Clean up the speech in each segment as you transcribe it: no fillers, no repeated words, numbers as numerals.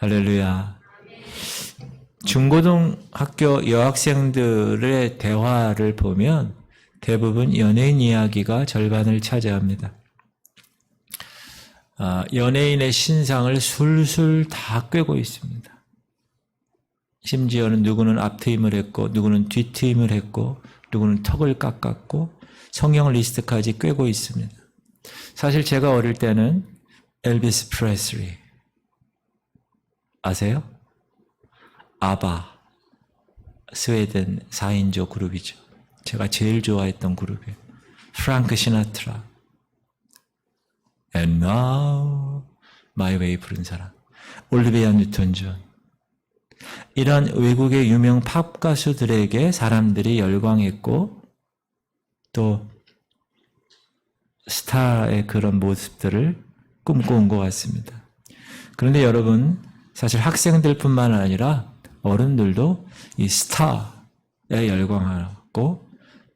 할렐루야. 중고등학교 여학생들의 대화를 보면 대부분 연예인 이야기가 절반을 차지합니다. 연예인의 신상을 술술 다 꿰고 있습니다. 심지어는 누구는 앞트임을 했고 누구는 뒤트임을 했고 누구는 턱을 깎았고 성형 리스트까지 꿰고 있습니다. 사실 제가 어릴 때는 엘비스 프레슬리 아세요? 아바, 스웨덴 4인조 그룹이죠. 제가 제일 좋아했던 그룹이에요. 프랑크 시나트라, And Now My Way 부른 사람, 올리비아 뉴턴 존. 이런 외국의 유명 팝 가수들에게 사람들이 열광했고 또 스타의 그런 모습들을 꿈꿔온 것 같습니다. 그런데 여러분, 사실 학생들뿐만 아니라 어른들도 이 스타에 열광하고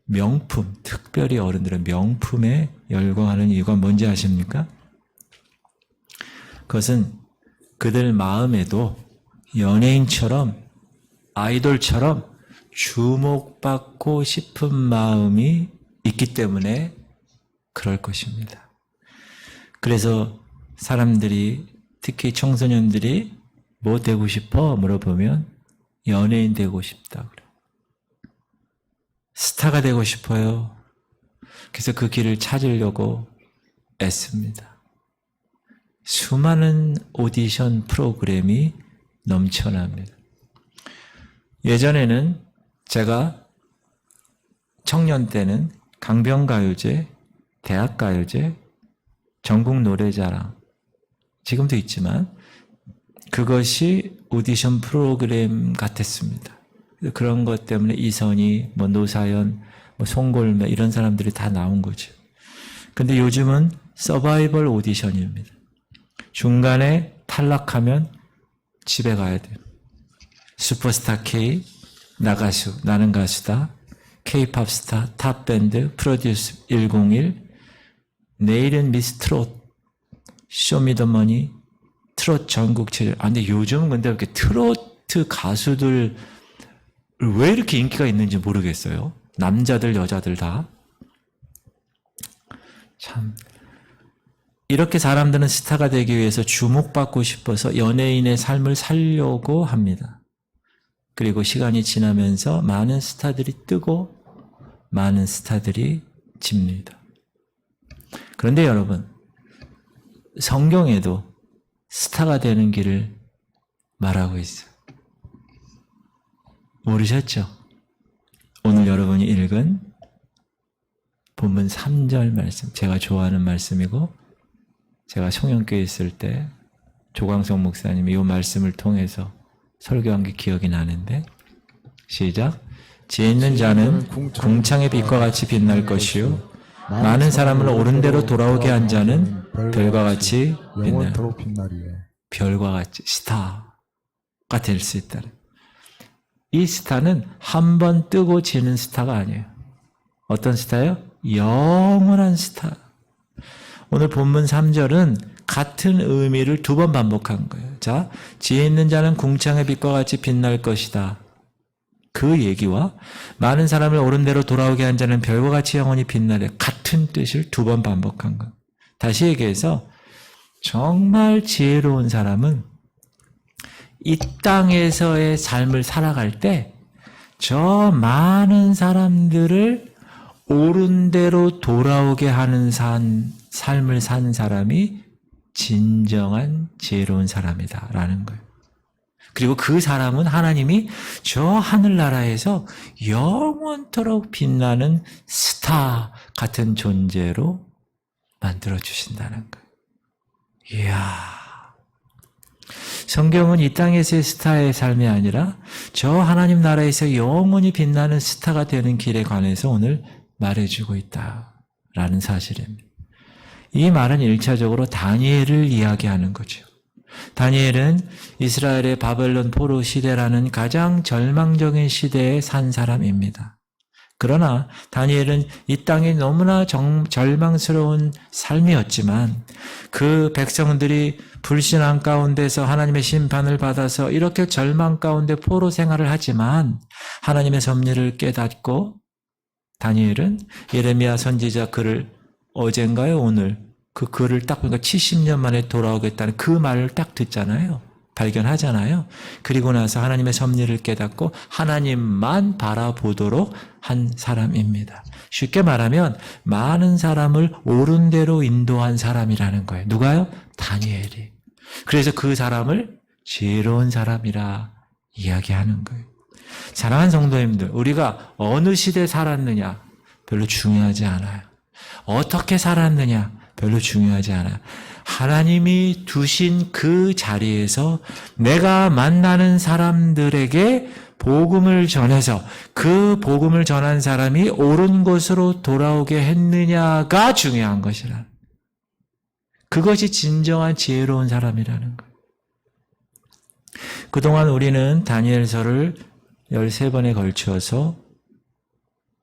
명품, 특별히 어른들은 명품에 열광하는 이유가 뭔지 아십니까? 그것은 그들 마음에도 연예인처럼, 아이돌처럼 주목받고 싶은 마음이 있기 때문에 그럴 것입니다. 그래서 사람들이, 특히 청소년들이 뭐 되고 싶어? 물어보면 연예인 되고 싶다 그래요. 스타가 되고 싶어요. 그래서 그 길을 찾으려고 애씁니다. 수많은 오디션 프로그램이 넘쳐납니다. 예전에는 제가 청년 때는 강변가요제, 대학가요제, 전국노래자랑 지금도 있지만 그것이 오디션 프로그램 같았습니다. 그런 것 때문에 이선희, 노사연, 송골매 이런 사람들이 다 나온 거죠. 근데 요즘은 서바이벌 오디션입니다. 중간에 탈락하면 집에 가야 돼요. 슈퍼스타 K, 나가수, 나는 가수다, K-팝 스타, 탑밴드, 프로듀스 101, 내일은 미스 트롯, 쇼미더머니, 트롯 전국체전. 근데 요즘은 근데 이렇게 트로트 가수들 왜 이렇게 인기가 있는지 모르겠어요. 남자들, 여자들 다. 참. 이렇게 사람들은 스타가 되기 위해서 주목받고 싶어서 연예인의 삶을 살려고 합니다. 그리고 시간이 지나면서 많은 스타들이 뜨고 많은 스타들이 집니다. 그런데 여러분, 성경에도 스타가 되는 길을 말하고 있어요. 모르셨죠? 오늘 여러분이 읽은 본문 3절 말씀, 제가 좋아하는 말씀이고 제가 송영교에 있을 때 조광석 목사님이 이 말씀을 통해서 설교한 게 기억이 나는데, 시작. 지혜 있는 자는 궁창의 빛과 같이 빛날 것이요 많은 사람을 옳은 대로 돌아오게 한 자는 별과 같이 빛날, 별과 같이 스타가 될 수 있다. 이 스타는 한 번 뜨고 지는 스타가 아니에요. 어떤 스타예요? 영원한 스타. 오늘 본문 3절은 같은 의미를 두 번 반복한 거예요. 자, 지혜 있는 자는 궁창의 빛과 같이 빛날 것이다. 그 얘기와 많은 사람을 옳은 대로 돌아오게 한 자는 별과 같이 영원히 빛나래. 같은 뜻을 두 번 반복한 거예요. 다시 얘기해서 정말 지혜로운 사람은 이 땅에서의 삶을 살아갈 때 저 많은 사람들을 옳은 대로 돌아오게 하는 삶을 산 사람이 진정한 지혜로운 사람이다라는 거예요. 그리고 그 사람은 하나님이 저 하늘나라에서 영원토록 빛나는 스타 같은 존재로 만들어주신다는 거예요. 이야. 성경은 이 땅에서의 스타의 삶이 아니라 저 하나님 나라에서 영원히 빛나는 스타가 되는 길에 관해서 오늘 말해주고 있다라는 사실입니다. 이 말은 1차적으로 다니엘을 이야기하는 거죠. 다니엘은 이스라엘의 바벨론 포로 시대라는 가장 절망적인 시대에 산 사람입니다. 그러나 다니엘은 이 땅이 너무나 절망스러운 삶이었지만 그 백성들이 불신앙 가운데서 하나님의 심판을 받아서 이렇게 절망 가운데 포로 생활을 하지만 하나님의 섭리를 깨닫고 다니엘은 예레미야 선지자 글을 어젠가요 오늘 그 글을 딱 보니까 70년 만에 돌아오겠다는 그 말을 딱 듣잖아요. 발견하잖아요. 그리고 나서 하나님의 섭리를 깨닫고 하나님만 바라보도록 한 사람입니다. 쉽게 말하면 많은 사람을 옳은 대로 인도한 사람이라는 거예요. 누가요? 다니엘이. 그래서 그 사람을 지혜로운 사람이라 이야기하는 거예요. 사랑하는 성도님들, 우리가 어느 시대에 살았느냐 별로 중요하지 않아요. 어떻게 살았느냐 별로 중요하지 않아요. 하나님이 두신 그 자리에서 내가 만나는 사람들에게 복음을 전해서 그 복음을 전한 사람이 옳은 곳으로 돌아오게 했느냐가 중요한 것이라. 그것이 진정한 지혜로운 사람이라는 거예요. 그동안 우리는 다니엘서를 13번에 걸쳐서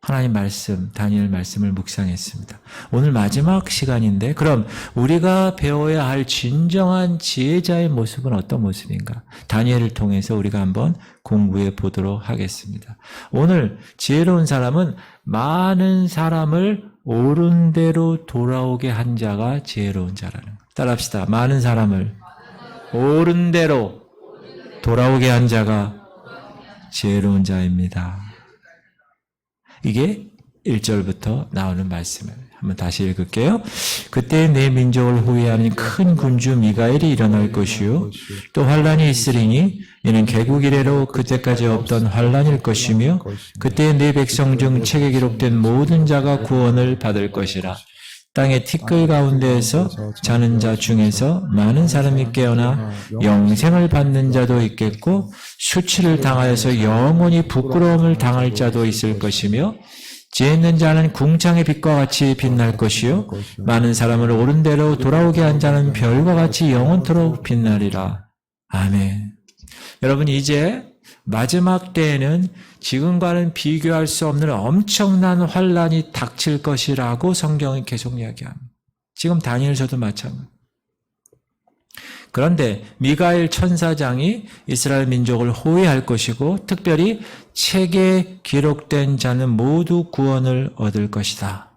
하나님 말씀, 다니엘 말씀을 묵상했습니다. 오늘 마지막 시간인데 그럼 우리가 배워야 할 진정한 지혜자의 모습은 어떤 모습인가? 다니엘을 통해서 우리가 한번 공부해 보도록 하겠습니다. 오늘 지혜로운 사람은 많은 사람을 옳은 대로 돌아오게 한 자가 지혜로운 자라는 거예요. 따라합시다. 많은 사람을 옳은 대로 돌아오게 한 자가 지혜로운 자입니다. 이게 1절부터 나오는 말씀을 한번 다시 읽을게요. 그때 내 민족을 호위하는 큰 군주 미가엘이 일어날 것이요 또 환란이 있으리니 이는 개국 이래로 그때까지 없던 환란일 것이며 그때 내 백성 중 책에 기록된 모든 자가 구원을 받을 것이라. 땅의 티끌 가운데에서 자는 자 중에서 많은 사람이 깨어나 영생을 받는 자도 있겠고 수치를 당하여서 영원히 부끄러움을 당할 자도 있을 것이며 지혜 있는 자는 궁창의 빛과 같이 빛날 것이요 많은 사람을 옳은 대로 돌아오게 한 자는 별과 같이 영원토록 빛나리라. 아멘. 여러분 이제 마지막 때에는 지금과는 비교할 수 없는 엄청난 환란이 닥칠 것이라고 성경이 계속 이야기합니다. 지금 다니엘서도 마찬가지입니다. 그런데 미가엘 천사장이 이스라엘 민족을 호위할 것이고 특별히 책에 기록된 자는 모두 구원을 얻을 것이다.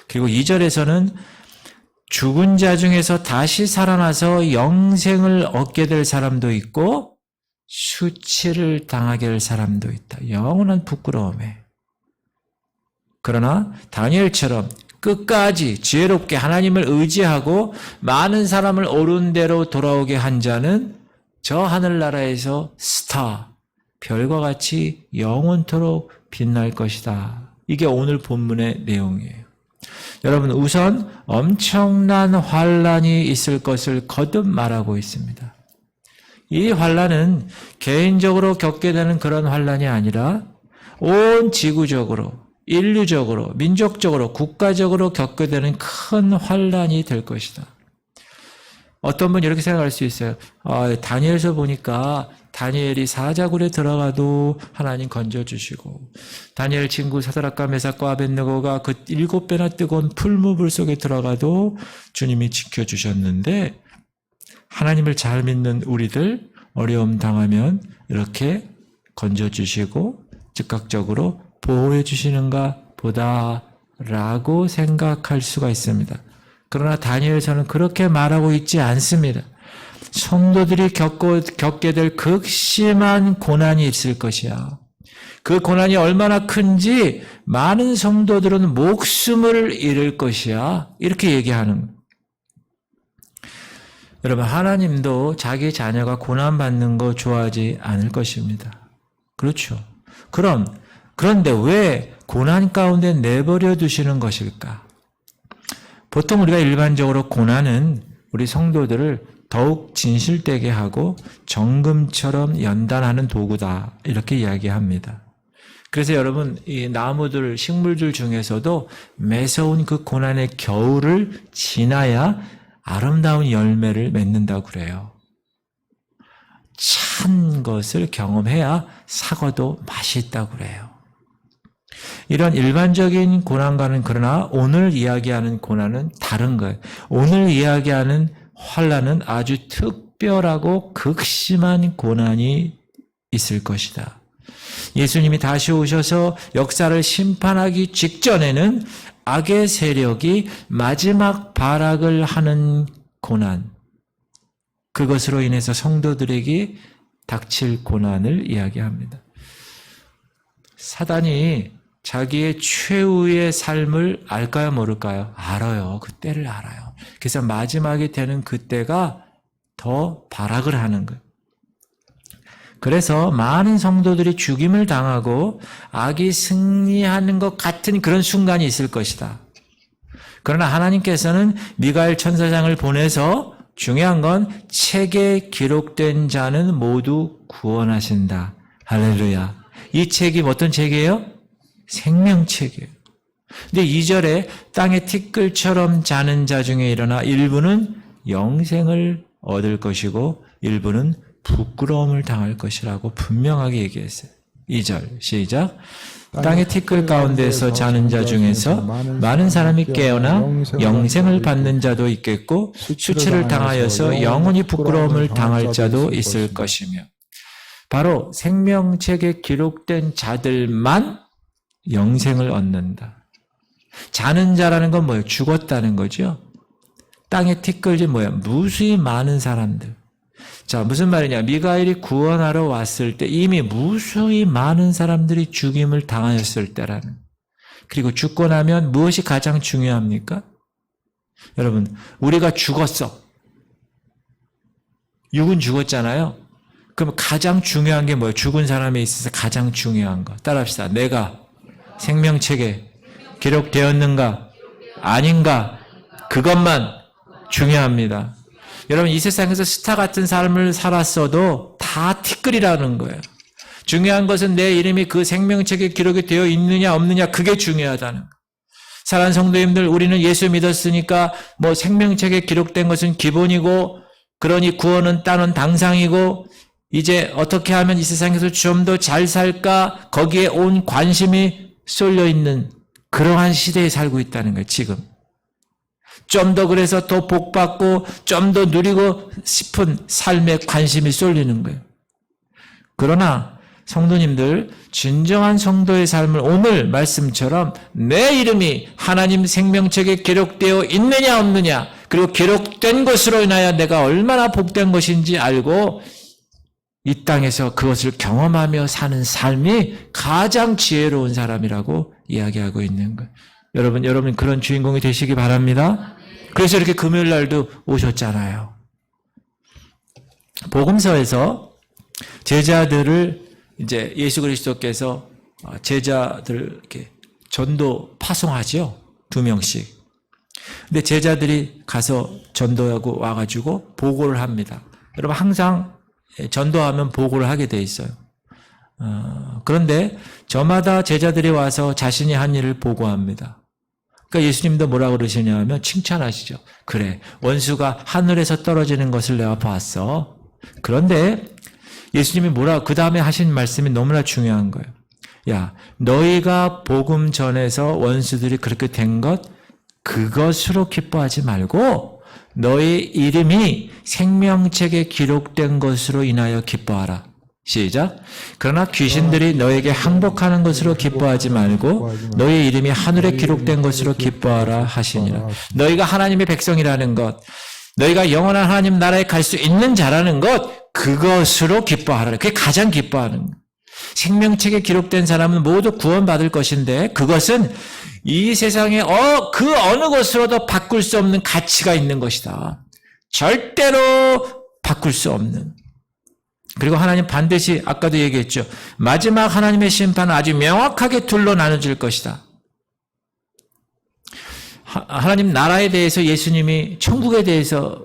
그리고 2절에서는 죽은 자 중에서 다시 살아나서 영생을 얻게 될 사람도 있고 수치를 당하게 할 사람도 있다. 영원한 부끄러움에. 그러나 다니엘처럼 끝까지 지혜롭게 하나님을 의지하고 많은 사람을 옳은 대로 돌아오게 한 자는 저 하늘나라에서 스타, 별과 같이 영원토록 빛날 것이다. 이게 오늘 본문의 내용이에요. 여러분 우선 엄청난 환란이 있을 것을 거듭 말하고 있습니다. 이 환란은 개인적으로 겪게 되는 그런 환란이 아니라 온 지구적으로, 인류적으로, 민족적으로, 국가적으로 겪게 되는 큰 환란이 될 것이다. 어떤 분이 이렇게 생각할 수 있어요. 다니엘서 보니까 다니엘이 사자굴에 들어가도 하나님 건져주시고 다니엘 친구 사드락과 메삭과 아벳느고가 그 7배나 뜨거운 풀무불 속에 들어가도 주님이 지켜주셨는데 하나님을 잘 믿는 우리들 어려움 당하면 이렇게 건져주시고 즉각적으로 보호해 주시는가 보다라고 생각할 수가 있습니다. 그러나 다니엘서는 그렇게 말하고 있지 않습니다. 성도들이 겪게 될 극심한 고난이 있을 것이야. 그 고난이 얼마나 큰지 많은 성도들은 목숨을 잃을 것이야. 이렇게 얘기하는 거예요. 여러분 하나님도 자기 자녀가 고난받는 거 좋아하지 않을 것입니다. 그렇죠. 그런데 왜 고난 가운데 내버려 두시는 것일까? 보통 우리가 일반적으로 고난은 우리 성도들을 더욱 진실되게 하고 정금처럼 연단하는 도구다 이렇게 이야기합니다. 그래서 여러분 이 나무들, 식물들 중에서도 매서운 그 고난의 겨울을 지나야 아름다운 열매를 맺는다고 그래요. 찬 것을 경험해야 사과도 맛이 있다고 그래요. 이런 일반적인 고난과는 그러나 오늘 이야기하는 고난은 다른 거예요. 오늘 이야기하는 환난은 아주 특별하고 극심한 고난이 있을 것이다. 예수님이 다시 오셔서 역사를 심판하기 직전에는 악의 세력이 마지막 발악을 하는 고난, 그것으로 인해서 성도들에게 닥칠 고난을 이야기합니다. 사단이 자기의 최후의 삶을 알까요, 모를까요? 알아요. 그 때를 알아요. 그래서 마지막이 되는 그때가 더 발악을 하는 거예요. 그래서 많은 성도들이 죽임을 당하고 악이 승리하는 것 같은 그런 순간이 있을 것이다. 그러나 하나님께서는 미가엘 천사장을 보내서 중요한 건 책에 기록된 자는 모두 구원하신다. 할렐루야. 이 책이 어떤 책이에요? 생명책이에요. 근데 2절에 땅에 티끌처럼 자는 자 중에 일어나 일부는 영생을 얻을 것이고 일부는 부끄러움을 당할 것이라고 분명하게 얘기했어요. 2절 시작. 땅의 티끌 가운데서 자는 자 중에서 많은 사람이 깨어나 영생을 받는 자도 있겠고 수치를 당하여서 영원히 부끄러움을 당할 자도 있을 것이며, 바로 생명책에 기록된 자들만 영생을 얻는다. 자는 자라는 건 뭐예요? 죽었다는 거죠. 땅에 티끌이 뭐야? 무수히 많은 사람들. 자, 무슨 말이냐? 미가엘이 구원하러 왔을 때 이미 무수히 많은 사람들이 죽임을 당하였을 때라는. 그리고 죽고 나면 무엇이 가장 중요합니까? 여러분, 우리가 죽었어. 육은 죽었잖아요. 그럼 가장 중요한 게 뭐예요? 죽은 사람에 있어서 가장 중요한 거. 따라합시다. 내가 생명책에 기록되었는가? 아닌가? 그것만 중요합니다. 여러분, 이 세상에서 스타 같은 삶을 살았어도 다 티끌이라는 거예요. 중요한 것은 내 이름이 그 생명책에 기록이 되어 있느냐 없느냐, 그게 중요하다는 거예요. 사랑하는 성도님들, 우리는 예수 믿었으니까 뭐 생명책에 기록된 것은 기본이고, 그러니 구원은 따는 당상이고, 이제 어떻게 하면 이 세상에서 좀 더 잘 살까, 거기에 온 관심이 쏠려 있는 그러한 시대에 살고 있다는 거예요, 지금. 좀 더 그래서 더 복받고 좀 더 누리고 싶은 삶에 관심이 쏠리는 거예요. 그러나 성도님들, 진정한 성도의 삶을 오늘 말씀처럼 내 이름이 하나님 생명책에 기록되어 있느냐 없느냐, 그리고 기록된 것으로 인하여 내가 얼마나 복된 것인지 알고 이 땅에서 그것을 경험하며 사는 삶이 가장 지혜로운 사람이라고 이야기하고 있는 거예요. 여러분 그런 주인공이 되시기 바랍니다. 그래서 이렇게 금요일 날도 오셨잖아요. 복음서에서 제자들을 이제 예수 그리스도께서 제자들 이렇게 전도 파송하죠. 2명씩. 근데 제자들이 가서 전도하고 와가지고 보고를 합니다. 여러분 항상 전도하면 보고를 하게 돼 있어요. 그런데 저마다 제자들이 와서 자신이 한 일을 보고합니다. 그러니까 예수님도 뭐라 그러시냐 하면 칭찬하시죠. 그래, 원수가 하늘에서 떨어지는 것을 내가 봤어. 그런데 예수님이 그 다음에 하신 말씀이 너무나 중요한 거예요. 야, 너희가 복음 전에서 원수들이 그렇게 된 것, 그것으로 기뻐하지 말고 너희 이름이 생명책에 기록된 것으로 인하여 기뻐하라. 시작. 그러나 귀신들이 너에게 항복하는 것으로 기뻐하지 말고 너희 이름이 하늘에 기록된 것으로 기뻐하라 하시니라. 너희가 하나님의 백성이라는 것, 너희가 영원한 하나님 나라에 갈 수 있는 자라는 것, 그것으로 기뻐하라. 그게 가장 기뻐하는 거예요. 생명책에 기록된 사람은 모두 구원받을 것인데, 그것은 이 세상에 그 어느 것으로도 바꿀 수 없는 가치가 있는 것이다. 절대로 바꿀 수 없는. 그리고 하나님 반드시 아까도 얘기했죠. 마지막 하나님의 심판은 아주 명확하게 둘로 나눠질 것이다. 하나님 나라에 대해서 예수님이 천국에 대해서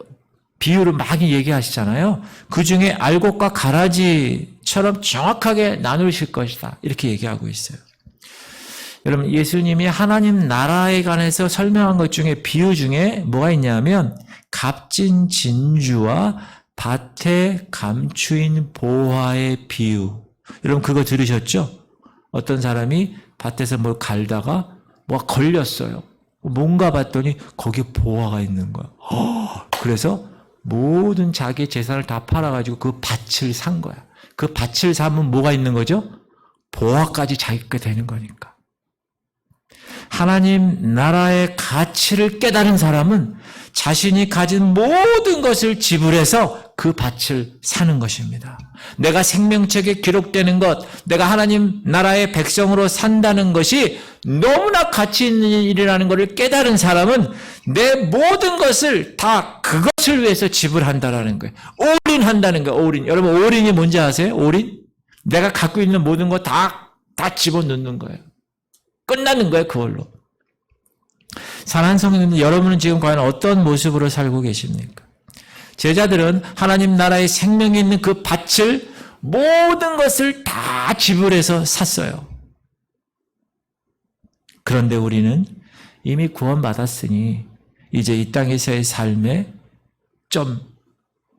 비유를 많이 얘기하시잖아요. 그중에 알곡과 가라지처럼 정확하게 나누실 것이다. 이렇게 얘기하고 있어요. 여러분, 예수님이 하나님 나라에 관해서 설명한 것 중에 비유 중에 뭐가 있냐면 값진 진주와 밭에 감추인 보화의 비유. 여러분 그거 들으셨죠? 어떤 사람이 밭에서 뭘 갈다가 뭐가 걸렸어요. 뭔가 봤더니 거기에 보화가 있는 거야. 그래서 모든 자기 재산을 다 팔아가지고 그 밭을 산 거야. 그 밭을 사면 뭐가 있는 거죠? 보화까지 자기가 되는 거니까. 하나님 나라의 가치를 깨달은 사람은 자신이 가진 모든 것을 지불해서 그 밭을 사는 것입니다. 내가 생명책에 기록되는 것, 내가 하나님 나라의 백성으로 산다는 것이 너무나 가치 있는 일이라는 것을 깨달은 사람은 내 모든 것을 다 그것을 위해서 지불한다라는 거예요. 올인한다는 거예요. 올인. 여러분 올인이 뭔지 아세요? 올인? 내가 갖고 있는 모든 거 다 집어넣는 거예요. 끝나는 거예요. 그걸로. 사랑하는 성도님, 여러분은 지금 과연 어떤 모습으로 살고 계십니까? 제자들은 하나님 나라의 생명이 있는 그 밭을 모든 것을 다 지불해서 샀어요. 그런데 우리는 이미 구원받았으니 이제 이 땅에서의 삶에 좀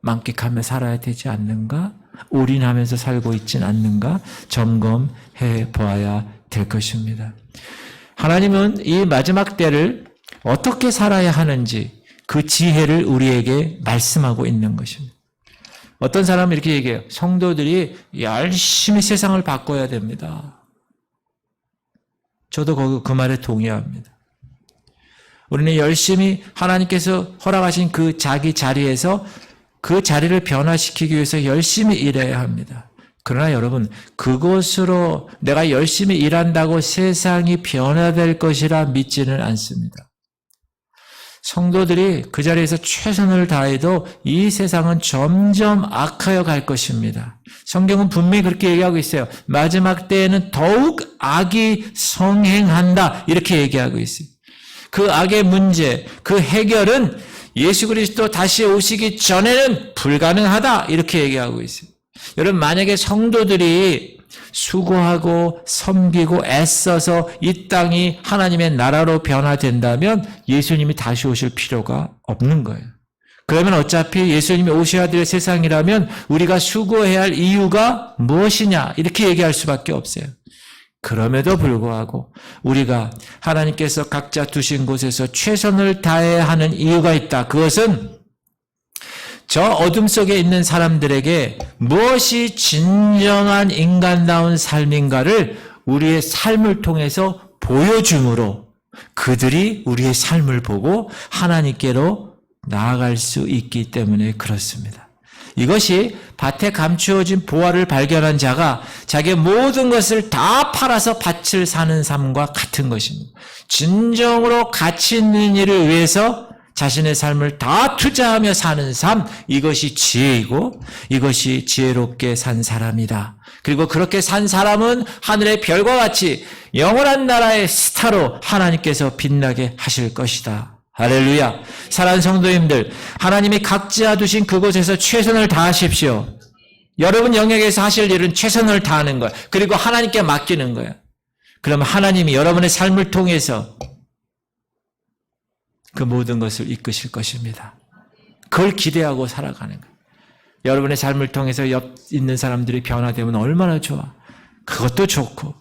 만끽하며 살아야 되지 않는가? 올인하면서 살고 있진 않는가? 점검해 보아야 될 것입니다. 하나님은 이 마지막 때를 어떻게 살아야 하는지 그 지혜를 우리에게 말씀하고 있는 것입니다. 어떤 사람은 이렇게 얘기해요. 성도들이 열심히 세상을 바꿔야 됩니다. 저도 그 말에 동의합니다. 우리는 열심히 하나님께서 허락하신 그 자기 자리에서 그 자리를 변화시키기 위해서 열심히 일해야 합니다. 그러나 여러분, 그것으로 내가 열심히 일한다고 세상이 변화될 것이라 믿지는 않습니다. 성도들이 그 자리에서 최선을 다해도 이 세상은 점점 악하여 갈 것입니다. 성경은 분명히 그렇게 얘기하고 있어요. 마지막 때에는 더욱 악이 성행한다 이렇게 얘기하고 있어요. 그 악의 문제, 그 해결은 예수 그리스도 다시 오시기 전에는 불가능하다 이렇게 얘기하고 있어요. 여러분 만약에 성도들이 수고하고 섬기고 애써서 이 땅이 하나님의 나라로 변화된다면 예수님이 다시 오실 필요가 없는 거예요. 그러면 어차피 예수님이 오셔야 될 세상이라면 우리가 수고해야 할 이유가 무엇이냐 이렇게 얘기할 수밖에 없어요. 그럼에도 불구하고 우리가 하나님께서 각자 두신 곳에서 최선을 다해야 하는 이유가 있다. 그것은 저 어둠 속에 있는 사람들에게 무엇이 진정한 인간다운 삶인가를 우리의 삶을 통해서 보여줌으로 그들이 우리의 삶을 보고 하나님께로 나아갈 수 있기 때문에 그렇습니다. 이것이 밭에 감추어진 보화를 발견한 자가 자기의 모든 것을 다 팔아서 밭을 사는 삶과 같은 것입니다. 진정으로 가치 있는 일을 위해서 자신의 삶을 다 투자하며 사는 삶, 이것이 지혜이고 이것이 지혜롭게 산 사람이다. 그리고 그렇게 산 사람은 하늘의 별과 같이 영원한 나라의 스타로 하나님께서 빛나게 하실 것이다. 할렐루야. 사랑하는 성도님들, 하나님이 각자 두신 그곳에서 최선을 다하십시오. 여러분 영역에서 하실 일은 최선을 다하는 거예요. 그리고 하나님께 맡기는 거예요. 그러면 하나님이 여러분의 삶을 통해서 그 모든 것을 이끄실 것입니다. 그걸 기대하고 살아가는 거예요. 여러분의 삶을 통해서 옆 있는 사람들이 변화되면 얼마나 좋아. 그것도 좋고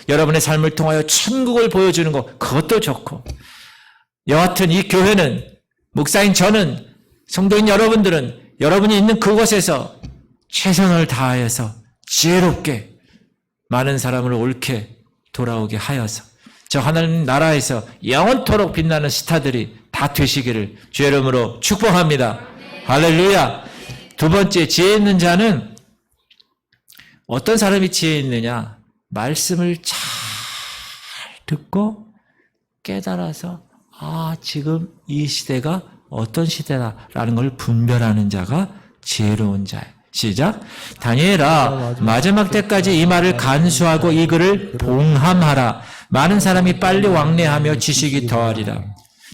여러분의 삶을 통하여 천국을 보여주는 것 그것도 좋고 여하튼 이 교회는 목사인 저는 성도인 여러분들은 여러분이 있는 그곳에서 최선을 다하여서 지혜롭게 많은 사람을 옳게 돌아오게 하여서 저 하나님 나라에서 영원토록 빛나는 스타들이 다 되시기를 주의 이름으로 축복합니다. 할렐루야. 두 번째, 지혜 있는 자는 어떤 사람이 지혜 있느냐? 말씀을 잘 듣고 깨달아서 지금 이 시대가 어떤 시대다라는 걸 분별하는 자가 지혜로운 자예요. 시작. 다니엘아, 마지막 때까지 이 말을 간수하고 이 글을 봉함하라. 많은 사람이 빨리 왕래하며 지식이 더하리라.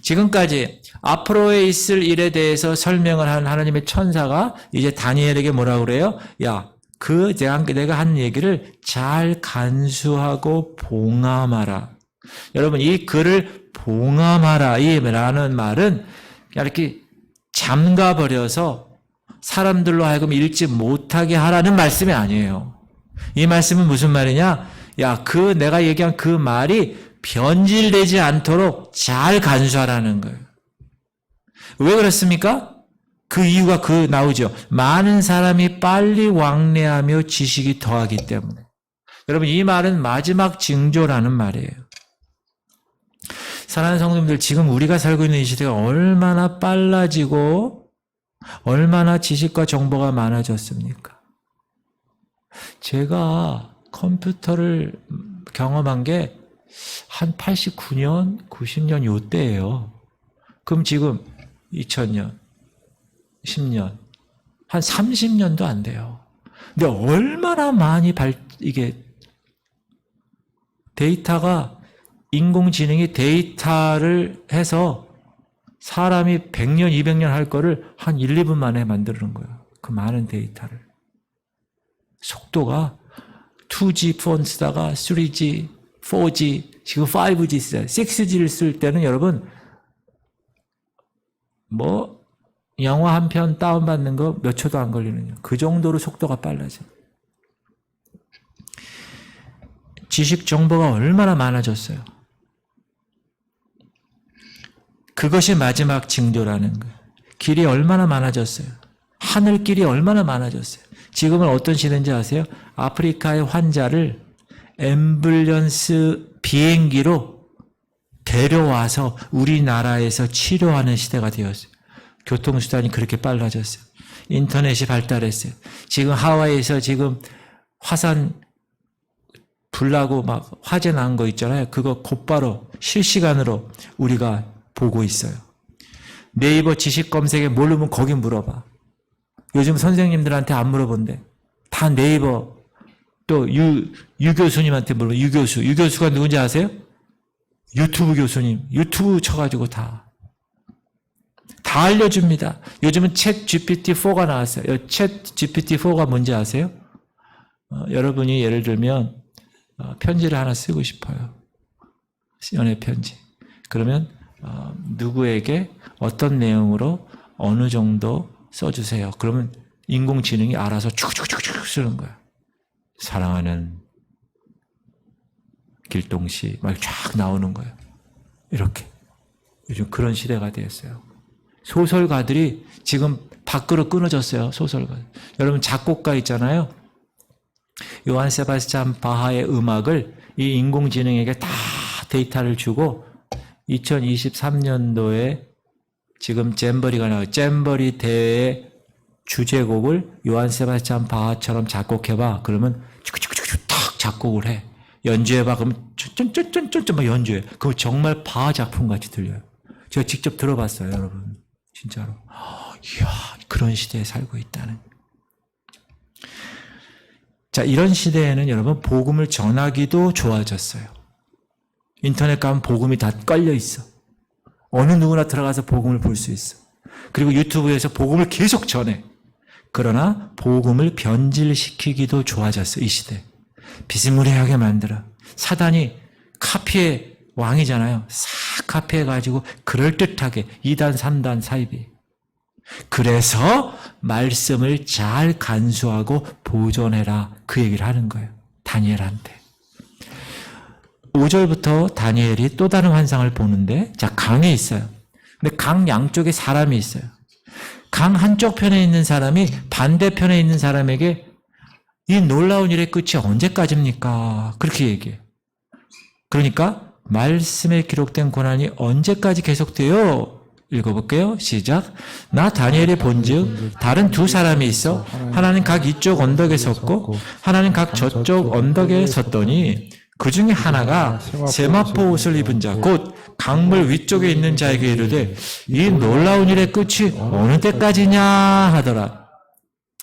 지금까지 앞으로에 있을 일에 대해서 설명을 한 하나님의 천사가 이제 다니엘에게 뭐라고 그래요? 야, 내가 한 얘기를 잘 간수하고 봉함하라. 여러분, 이 글을 봉함하라. 이라는 말은 이렇게 잠가버려서 사람들로 하여금 읽지 못하게 하라는 말씀이 아니에요. 이 말씀은 무슨 말이냐? 야, 내가 얘기한 그 말이 변질되지 않도록 잘 간수하라는 거예요. 왜 그렇습니까? 그 이유가 나오죠. 많은 사람이 빨리 왕래하며 지식이 더하기 때문에. 여러분, 이 말은 마지막 징조라는 말이에요. 사랑하는 성도님들, 지금 우리가 살고 있는 이 시대가 얼마나 빨라지고 얼마나 지식과 정보가 많아졌습니까? 제가 컴퓨터를 경험한 게 한 89년, 90년 요때예요. 그럼 지금 2000년, 10년, 한 30년도 안 돼요. 근데 얼마나 많이 이게 데이터가 인공지능이 데이터를 해서 사람이 100년, 200년 할 거를 한 1, 2분 만에 만드는 거예요. 그 많은 데이터를. 속도가 2G 폰 쓰다가 3G, 4G, 지금 5G 써요. 6G를 쓸 때는 여러분 영화 한 편 다운받는 거 몇 초도 안 걸리는 그 정도로 속도가 빨라져요. 지식 정보가 얼마나 많아졌어요. 그것이 마지막 징조라는 거예요. 길이 얼마나 많아졌어요. 하늘길이 얼마나 많아졌어요. 지금은 어떤 시대인지 아세요? 아프리카의 환자를 앰뷸런스 비행기로 데려와서 우리나라에서 치료하는 시대가 되었어요. 교통수단이 그렇게 빨라졌어요. 인터넷이 발달했어요. 지금 하와이에서 지금 화산 불나고 막 화재 난 거 있잖아요. 그거 곧바로 실시간으로 우리가 보고 있어요. 네이버 지식 검색에 모르면 거기 물어봐. 요즘 선생님들한테 안 물어본대. 다 네이버 또 유 교수님한테 물어봐. 유 교수가 누군지 아세요? 유튜브 교수님. 유튜브 쳐가지고 다 알려줍니다. 요즘은 챗 GPT-4가 나왔어요. 챗 GPT-4가 뭔지 아세요? 여러분이 예를 들면 편지를 하나 쓰고 싶어요. 연애 편지. 그러면 누구에게 어떤 내용으로 어느 정도 써주세요. 그러면 인공지능이 알아서 쭉쭉쭉쭉 쓰는 거야. 사랑하는 길동씨 막 쫙 나오는 거예요. 이렇게. 요즘 그런 시대가 되었어요. 소설가들이 지금 밖으로 끊어졌어요. 소설가. 여러분 작곡가 있잖아요. 요한 세바스찬 바하의 음악을 이 인공지능에게 다 데이터를 주고 2023년도에 지금 잼버리가 나와요. 잼버리 대회 주제곡을 요한 세바스찬 바하처럼 작곡해봐. 그러면 쭉쭉쭉쭉 탁 작곡을 해. 연주해봐. 그러면 쫀쫀쫀쫀쫀 막 연주해. 그거 정말 바하 작품 같이 들려요. 제가 직접 들어봤어요, 여러분. 진짜로. 이야, 그런 시대에 살고 있다는. 자, 이런 시대에는 여러분 복음을 전하기도 좋아졌어요. 인터넷 가면 복음이 다 깔려 있어. 어느 누구나 들어가서 복음을 볼 수 있어. 그리고 유튜브에서 복음을 계속 전해. 그러나 복음을 변질시키기도 좋아졌어, 이 시대. 비스무리하게 만들어. 사단이 카피의 왕이잖아요. 싹 카피해가지고 그럴듯하게 2단, 3단 사이비. 그래서 말씀을 잘 간수하고 보존해라. 그 얘기를 하는 거예요. 다니엘한테. 5절부터 다니엘이 또 다른 환상을 보는데, 자, 강에 있어요. 근데 강 양쪽에 사람이 있어요. 강 한쪽 편에 있는 사람이 반대편에 있는 사람에게 이 놀라운 일의 끝이 언제까지입니까? 그렇게 얘기해요. 그러니까 말씀에 기록된 고난이 언제까지 계속돼요? 읽어볼게요. 시작. 나 다니엘이 본즉 다른 두 사람이 있어 하나는 각 이쪽 언덕에 섰고 하나는 각 저쪽 언덕에 섰더니 그 중에 하나가 세마포 옷을 입은 자 곧 강물 위쪽에 있는 자에게 이르되 이 놀라운 일의 끝이 어느 때까지냐 하더라.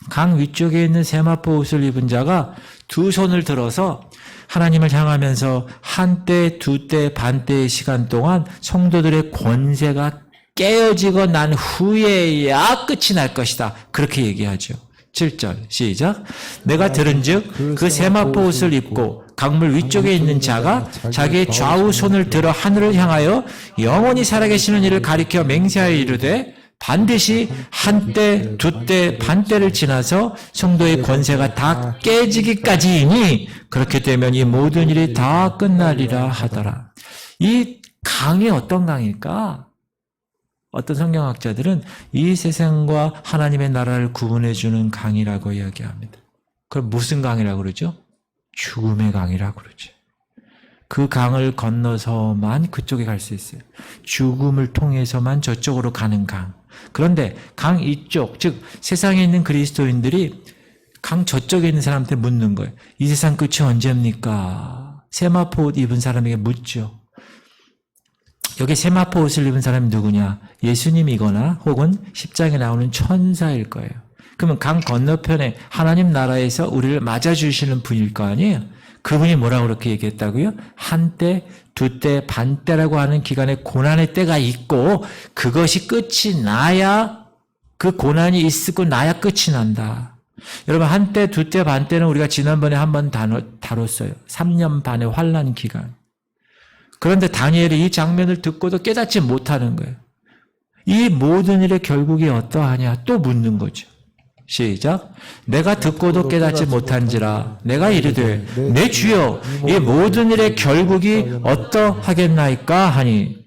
강 위쪽에 있는 세마포 옷을 입은 자가 두 손을 들어서 하나님을 향하면서 한때, 두때, 반때의 시간 동안 성도들의 권세가 깨어지고 난 후에야 끝이 날 것이다. 그렇게 얘기하죠. 7절 시작. 내가 들은즉 그 세마포 옷을 입고 강물 위쪽에 있는 자가 자기의 좌우 손을 들어 하늘을 향하여 영원히 살아계시는 이를 가리켜 맹세하여 이르되 반드시 한때, 두때, 반때를 지나서 성도의 권세가 다 깨지기까지이니 그렇게 되면 이 모든 일이 다 끝나리라 하더라. 이 강이 어떤 강일까? 어떤 성경학자들은 이 세상과 하나님의 나라를 구분해주는 강이라고 이야기합니다. 그럼 무슨 강이라고 그러죠? 죽음의 강이라고 그러죠. 그 강을 건너서만 그쪽에 갈 수 있어요. 죽음을 통해서만 저쪽으로 가는 강. 그런데 강 이쪽, 즉 세상에 있는 그리스도인들이 강 저쪽에 있는 사람한테 묻는 거예요. 이 세상 끝이 언제입니까? 세마포 옷 입은 사람에게 묻죠. 여기 세마포 옷을 입은 사람이 누구냐? 예수님이거나 혹은 10장에 나오는 천사일 거예요. 그러면 강 건너편에 하나님 나라에서 우리를 맞아주시는 분일 거 아니에요? 그분이 뭐라고 그렇게 얘기했다고요? 한때, 두때, 반때라고 하는 기간에 고난의 때가 있고 그것이 끝이 나야 그 고난이 있고 나야 끝이 난다. 여러분 한때, 두때, 반때는 우리가 지난번에 한번 다뤘어요. 3년 반의 환난 기간. 그런데 다니엘이 이 장면을 듣고도 깨닫지 못하는 거예요. 이 모든 일의 결국이 어떠하냐 또 묻는 거죠. 시작. 내가 듣고도 깨닫지 못한지라 내가 이르되 내 주여 이 모든 일의 결국이 어떠하겠나이까 하니.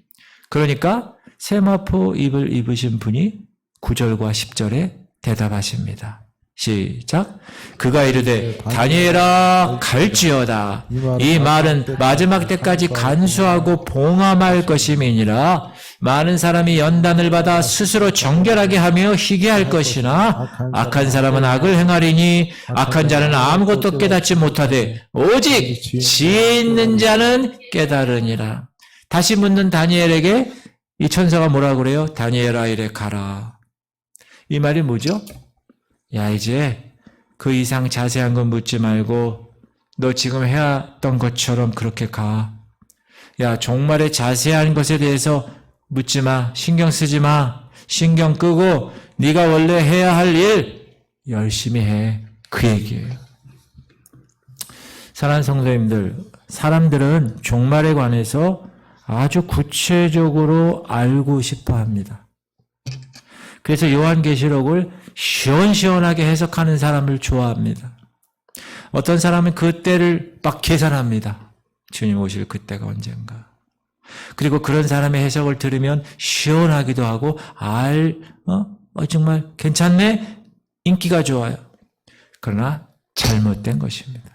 그러니까 세마포 입을 입으신 분이 9절과 10절에 대답하십니다. 시작. 그가 이르되 다니엘아 갈지어다. 이 말은 마지막 때까지 간수하고 봉함할 것임이니라. 많은 사람이 연단을 받아 스스로 정결하게 하며 희게 할 것이나 악한 사람은 악을 행하리니 악한 자는 아무것도 깨닫지 못하되 오직 지혜 있는 자는 깨달으니라. 다시 묻는 다니엘에게 이 천사가 뭐라고 그래요? 다니엘아 이래 가라. 이 말이 뭐죠? 야 이제 그 이상 자세한 건 묻지 말고 너 지금 해왔던 것처럼 그렇게 가. 야 종말의 자세한 것에 대해서 묻지 마. 신경 쓰지 마. 신경 끄고 네가 원래 해야 할 일 열심히 해. 그 얘기예요. 사랑하는 성도님들, 사람들은 종말에 관해서 아주 구체적으로 알고 싶어 합니다. 그래서 요한계시록을 시원시원하게 해석하는 사람을 좋아합니다. 어떤 사람은 그 때를 막 계산합니다. 주님 오실 그때가 언젠가. 그리고 그런 사람의 해석을 들으면 시원하기도 하고 정말 괜찮네? 인기가 좋아요. 그러나 잘못된 것입니다.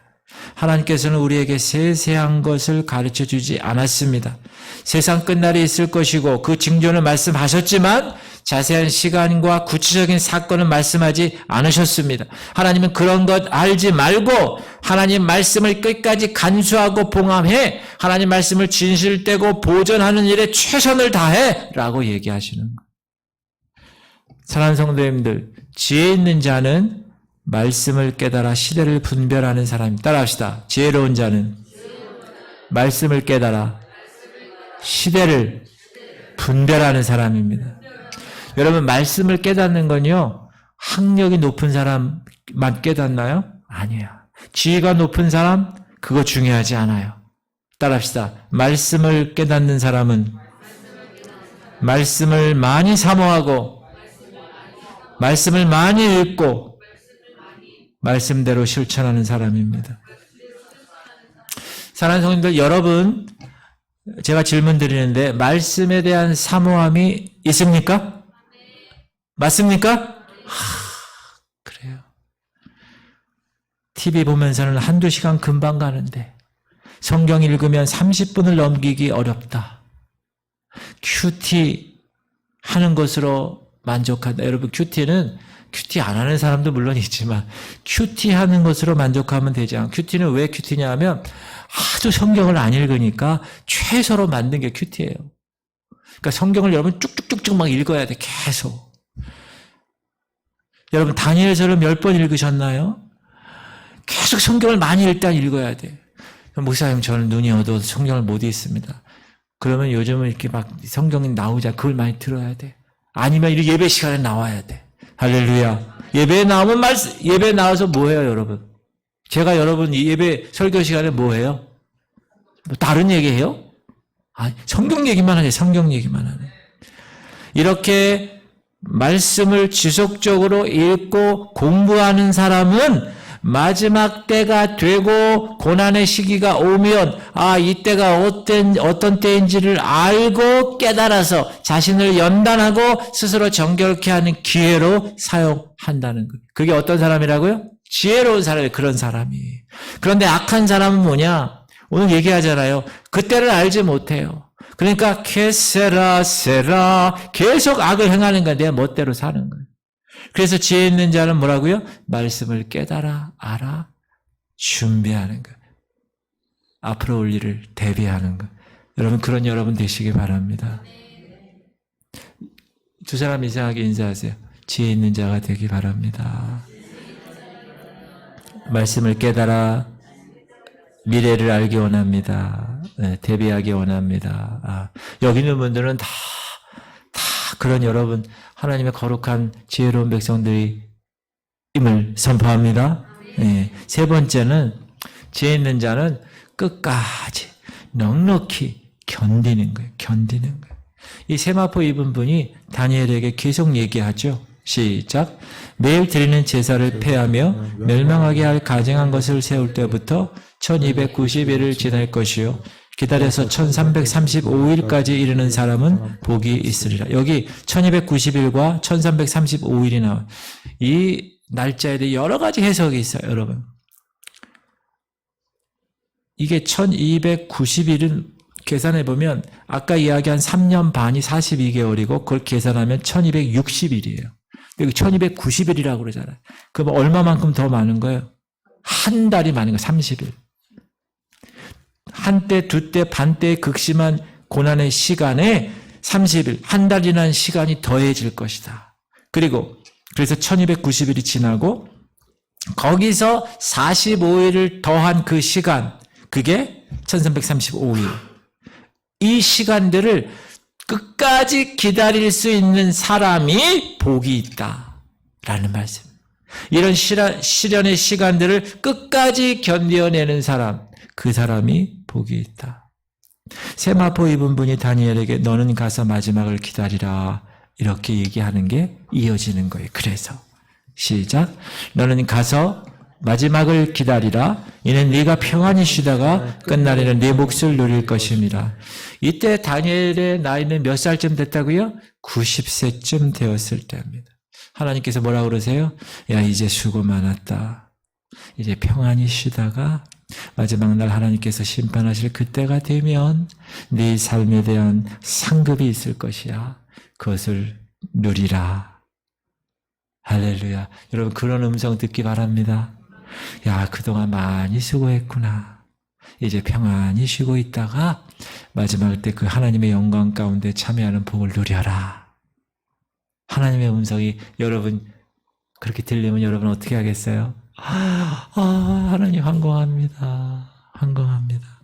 하나님께서는 우리에게 세세한 것을 가르쳐주지 않았습니다. 세상 끝날이 있을 것이고 그 징조는 말씀하셨지만 자세한 시간과 구체적인 사건은 말씀하지 않으셨습니다. 하나님은 그런 것 알지 말고 하나님 말씀을 끝까지 간수하고 봉함해 하나님 말씀을 진실되고 보존하는 일에 최선을 다해 라고 얘기하시는 거예요. 사랑하는 성도님들, 지혜 있는 자는 말씀을 깨달아 시대를 분별하는 사람입니다. 따라합시다. 지혜로운 자는 말씀을 깨달아 시대를 분별하는 사람입니다. 여러분 말씀을 깨닫는 건요. 학력이 높은 사람만 깨닫나요? 아니에요. 지혜가 높은 사람 그거 중요하지 않아요. 따라합시다. 말씀을 깨닫는 사람은 말씀을 많이 사모하고 말씀을 많이 읽고 말씀대로 실천하는 사람입니다. 사랑하는 성도님들, 여러분 제가 질문 드리는데 말씀에 대한 사모함이 있습니까? 맞습니까? 그래요. TV 보면서는 한두 시간 금방 가는데 성경 읽으면 30분을 넘기기 어렵다. 큐티 하는 것으로 만족한다. 여러분 큐티 안 하는 사람도 물론 있지만 큐티 하는 것으로 만족하면 되지 않아요. 큐티는 왜 큐티냐 하면 하도 성경을 안 읽으니까 최소로 만든 게 큐티예요. 그러니까 성경을 여러분 쭉쭉쭉쭉 막 읽어야 돼. 계속. 여러분 다니엘서를 몇 번 읽으셨나요? 계속 성경을 많이 일단 읽어야 돼. 목사님 저는 눈이 어두워서 성경을 못 읽습니다. 그러면 요즘은 이렇게 막 성경이 나오자 그걸 많이 들어야 돼. 아니면 이렇게 예배 시간에 나와야 돼. 할렐루야. 예배에 나오면 예배에 나와서 뭐 해요, 여러분? 제가 여러분 예배 설교 시간에 뭐 해요? 뭐 다른 얘기 해요? 성경 얘기만 하네. 성경 얘기만 하네. 이렇게 말씀을 지속적으로 읽고 공부하는 사람은 마지막 때가 되고 고난의 시기가 오면 이때가 어떤 때인지를 알고 깨달아서 자신을 연단하고 스스로 정결케 하는 기회로 사용한다는 거예요. 그게 어떤 사람이라고요? 지혜로운 사람이 그런 사람이. 그런데 악한 사람은 뭐냐? 오늘 얘기하잖아요. 그때를 알지 못해요. 그러니까 세라 계속 악을 행하는 거야. 내 멋대로 사는 거예요. 그래서 지혜 있는 자는 뭐라고요? 말씀을 깨달아 알아 준비하는 거. 앞으로 올 일을 대비하는 거. 여러분 그런 여러분 되시기 바랍니다. 두 사람 이상하게 인사하세요. 지혜 있는 자가 되기 바랍니다. 말씀을 깨달아 미래를 알기 원합니다. 대비하기 원합니다. 여기 있는 분들은 다 그런 여러분 하나님의 거룩한 지혜로운 백성들이 임을 선포합니다. 세 번째는 지혜 있는 자는 끝까지 넉넉히 견디는 거예요. 견디는 거예요. 이 세마포 입은 분이 다니엘에게 계속 얘기하죠. 시작. 매일 드리는 제사를 폐하며 멸망하게 할 가증한 것을 세울 때부터 1290일을 지날 것이요. 기다려서 1335일까지 이르는 사람은 복이 있으리라. 여기 1290일과 1335일이 나와요. 이 날짜에 대해 여러 가지 해석이 있어요, 여러분. 이게 1290일은 계산해보면 아까 이야기한 3년 반이 42개월이고 그걸 계산하면 1260일이에요. 여기 1290일이라고 그러잖아요. 그럼 얼마만큼 더 많은 거예요? 한 달이 많은 거예요, 30일. 한때, 두때, 반때의 극심한 고난의 시간에 30일, 한 달이라는 시간이 더해질 것이다. 그래서 1290일이 지나고 거기서 45일을 더한 그 시간, 그게 1335일. 이 시간들을 끝까지 기다릴 수 있는 사람이 복이 있다라는 말씀. 이런 시련의 시간들을 끝까지 견뎌내는 사람, 그 사람이 복이 있다. 세마포 입은 분이 다니엘에게 너는 가서 마지막을 기다리라 이렇게 얘기하는 게 이어지는 거예요. 그래서 시작. 너는 가서 마지막을 기다리라. 이는 네가 평안히 쉬다가 끝날에는 네 몫을 누릴 것입니다. 이때 다니엘의 나이는 몇 살쯤 됐다고요? 90세쯤 되었을 때입니다. 하나님께서 뭐라고 그러세요? 야, 이제 수고 많았다. 이제 평안히 쉬다가 마지막 날 하나님께서 심판하실 그때가 되면 네 삶에 대한 상급이 있을 것이야. 그것을 누리라. 할렐루야. 여러분 그런 음성 듣기 바랍니다. 야, 그동안 많이 수고했구나. 이제 평안히 쉬고 있다가 마지막 때 그 하나님의 영광 가운데 참여하는 복을 누려라. 하나님의 음성이 여러분 그렇게 들리면 여러분 어떻게 하겠어요? 하나님 황공합니다. 황공합니다.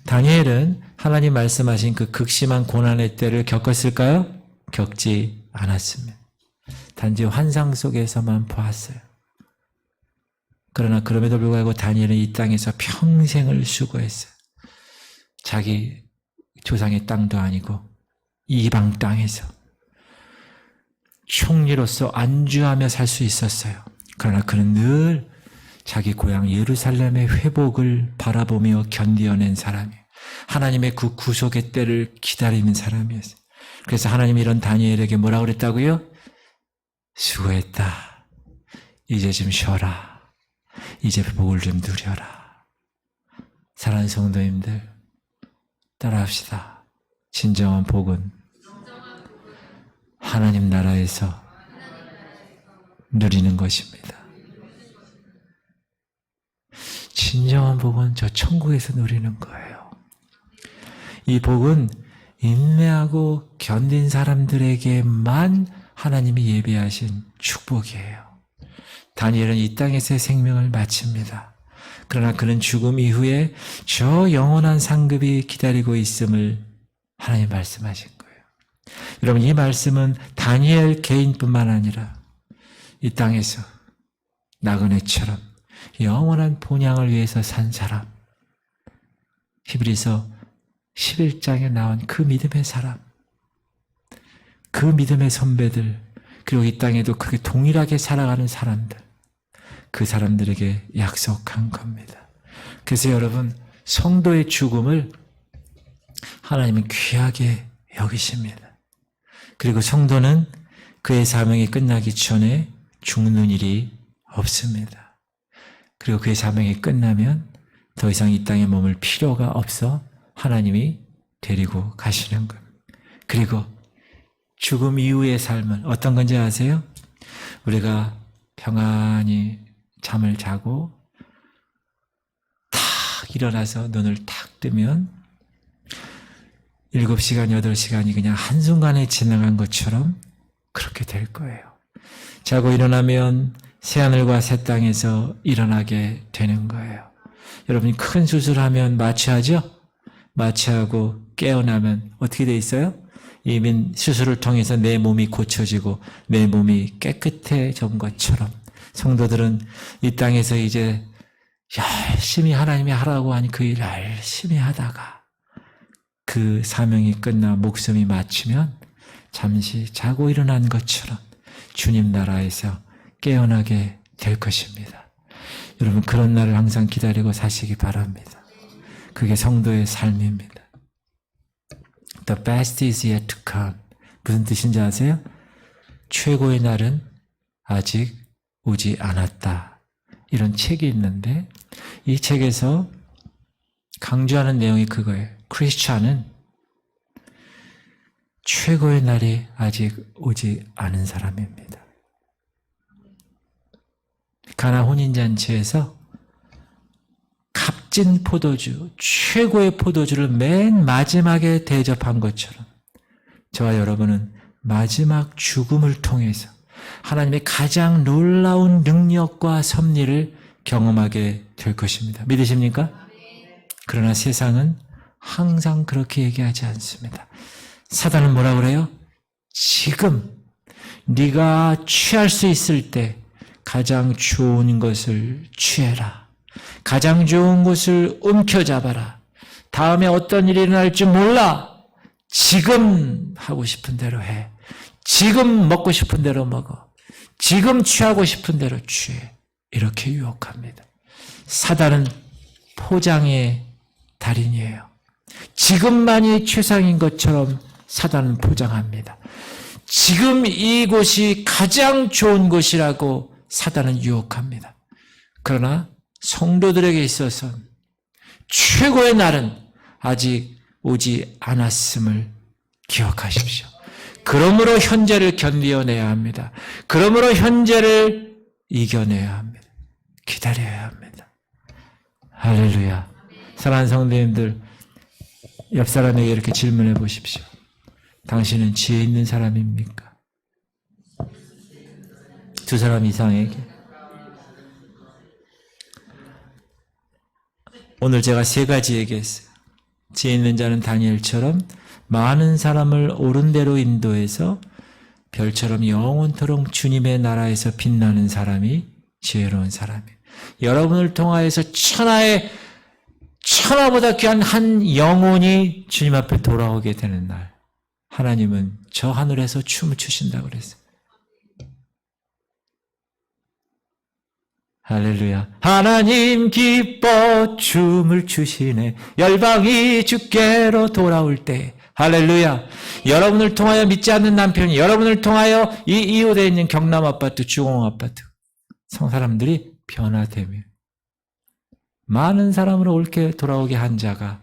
다니엘은 하나님 말씀하신 그 극심한 고난의 때를 겪었을까요? 겪지 않았습니다. 단지 환상 속에서만 보았어요. 그러나 그럼에도 불구하고 다니엘은 이 땅에서 평생을 수고했어요. 자기 조상의 땅도 아니고 이방 땅에서 총리로서 안주하며 살 수 있었어요. 그러나 그는 늘 자기 고향 예루살렘의 회복을 바라보며 견디어낸 사람이에요. 하나님의 그 구속의 때를 기다리는 사람이었어요. 그래서 하나님이 이런 다니엘에게 뭐라고 그랬다고요? 수고했다. 이제 좀 쉬어라. 이제 복을 좀 누려라. 사랑하는 성도님들, 따라합시다. 진정한 복은 하나님 나라에서 누리는 것입니다. 진정한 복은 저 천국에서 누리는 거예요. 이 복은 인내하고 견딘 사람들에게만 하나님이 예비하신 축복이에요. 다니엘은 이 땅에서의 생명을 마칩니다. 그러나 그는 죽음 이후에 저 영원한 상급이 기다리고 있음을 하나님 말씀하신 거예요. 여러분 이 말씀은 다니엘 개인뿐만 아니라 이 땅에서 나그네처럼 영원한 본향을 위해서 산 사람, 히브리서 11장에 나온 그 믿음의 사람, 그 믿음의 선배들, 그리고 이 땅에도 그렇게 동일하게 살아가는 사람들, 그 사람들에게 약속한 겁니다. 그래서 여러분, 성도의 죽음을 하나님은 귀하게 여기십니다. 그리고 성도는 그의 사명이 끝나기 전에 죽는 일이 없습니다. 그리고 그의 사명이 끝나면 더 이상 이 땅에 머물 필요가 없어 하나님이 데리고 가시는 겁니다. 그리고 죽음 이후의 삶은 어떤 건지 아세요? 우리가 평안히 잠을 자고 탁 일어나서 눈을 탁 뜨면 7시간, 8시간이 그냥 한순간에 지나간 것처럼 그렇게 될 거예요. 자고 일어나면 새하늘과 새 땅에서 일어나게 되는 거예요. 여러분이 큰 수술하면 마취하죠? 마취하고 깨어나면 어떻게 돼 있어요? 이미 수술을 통해서 내 몸이 고쳐지고 내 몸이 깨끗해진 것처럼 성도들은 이 땅에서 이제 열심히 하나님이 하라고 하니 그 일을 열심히 하다가 그 사명이 끝나 목숨이 마치면 잠시 자고 일어난 것처럼 주님 나라에서 깨어나게 될 것입니다. 여러분, 그런 날을 항상 기다리고 사시기 바랍니다. 그게 성도의 삶입니다. The best is yet to come. 무슨 뜻인지 아세요? 최고의 날은 아직 오지 않았다. 이런 책이 있는데 이 책에서 강조하는 내용이 그거예요. 크리스찬은 최고의 날이 아직 오지 않은 사람입니다. 가나 혼인잔치에서 값진 포도주, 최고의 포도주를 맨 마지막에 대접한 것처럼 저와 여러분은 마지막 죽음을 통해서 하나님의 가장 놀라운 능력과 섭리를 경험하게 될 것입니다. 믿으십니까? 그러나 세상은 항상 그렇게 얘기하지 않습니다. 사단은 뭐라 그래요? 지금 네가 취할 수 있을 때 가장 좋은 것을 취해라. 가장 좋은 것을 움켜잡아라. 다음에 어떤 일이 일어날지 몰라. 지금 하고 싶은 대로 해. 지금 먹고 싶은 대로 먹어. 지금 취하고 싶은 대로 취해. 이렇게 유혹합니다. 사단은 포장의 달인이에요. 지금만이 최상인 것처럼 사단은 포장합니다. 지금 이곳이 가장 좋은 곳이라고 사단은 유혹합니다. 그러나 성도들에게 있어서는 최고의 날은 아직 오지 않았음을 기억하십시오. 그러므로 현재를 견디어내야 합니다. 그러므로 현재를 이겨내야 합니다. 기다려야 합니다. 할렐루야. 사랑하는 성도님들, 옆 사람에게 이렇게 질문해 보십시오. 당신은 지혜 있는 사람입니까? 두 사람 이상에게. 오늘 제가 3가지 얘기했어요. 지혜 있는 자는 다니엘처럼 많은 사람을 옳은 대로 인도해서 별처럼 영원토록 주님의 나라에서 빛나는 사람이 지혜로운 사람이에요. 여러분을 통하여서 천하보다 귀한 한 영혼이 주님 앞에 돌아오게 되는 날, 하나님은 저 하늘에서 춤을 추신다고 그랬어요. 할렐루야. 하나님 기뻐 춤을 추시네. 열방이 주께로 돌아올 때. 할렐루야. 여러분을 통하여 믿지 않는 남편이, 여러분을 통하여 이 이웃에 있는 경남 아파트, 주공 아파트 성사람들이 변화되며 많은 사람으로 옳게 돌아오게 한 자가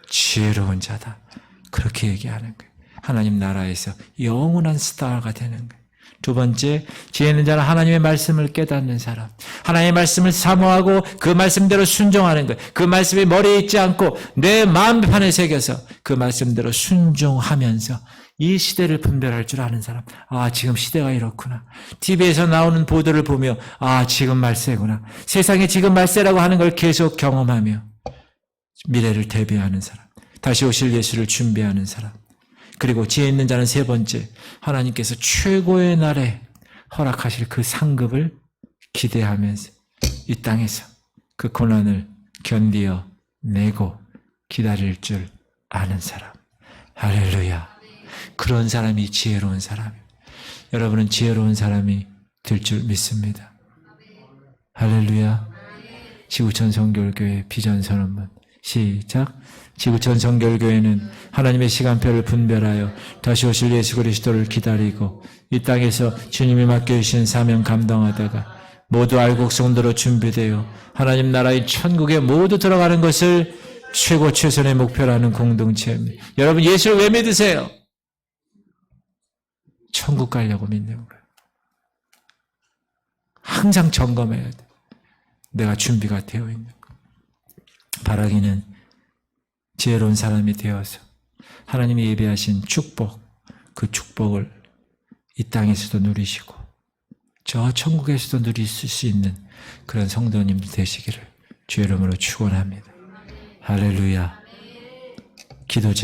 지혜로운 자다. 그렇게 얘기하는 거예요. 하나님 나라에서 영원한 스타가 되는 거예요. 2번째, 지혜 있는 자는 하나님의 말씀을 깨닫는 사람. 하나님의 말씀을 사모하고 그 말씀대로 순종하는 거예요. 그 말씀이 머리에 있지 않고 내 마음판에 새겨서 그 말씀대로 순종하면서 이 시대를 분별할 줄 아는 사람. 아, 지금 시대가 이렇구나. TV에서 나오는 보도를 보며 아, 지금 말세구나. 세상에 지금 말세라고 하는 걸 계속 경험하며 미래를 대비하는 사람. 다시 오실 예수를 준비하는 사람. 그리고 지혜 있는 자는 3번째, 하나님께서 최고의 날에 허락하실 그 상급을 기대하면서 이 땅에서 그 고난을 견디어 내고 기다릴 줄 아는 사람. 할렐루야. 그런 사람이 지혜로운 사람이에요. 여러분은 지혜로운 사람이 될 줄 믿습니다. 할렐루야. 지구촌 성결교회 비전 선언문 시작. 지구촌 성결교회는 하나님의 시간표를 분별하여 다시 오실 예수 그리스도를 기다리고 이 땅에서 주님이 맡겨주신 사명 감당하다가 모두 알곡 성도로 준비되어 하나님 나라의 천국에 모두 들어가는 것을 최고 최선의 목표로 하는 공동체입니다. 여러분 예수를 왜 믿으세요? 천국 가려고 믿는 거예요. 항상 점검해야 돼. 내가 준비가 되어 있는 거. 바라기는 지혜로운 사람이 되어서 하나님이 예비하신 축복, 그 축복을 이 땅에서도 누리시고 저 천국에서도 누릴 수 있는 그런 성도님 되시기를 주의 이름으로 축원합니다. 할렐루야. 기도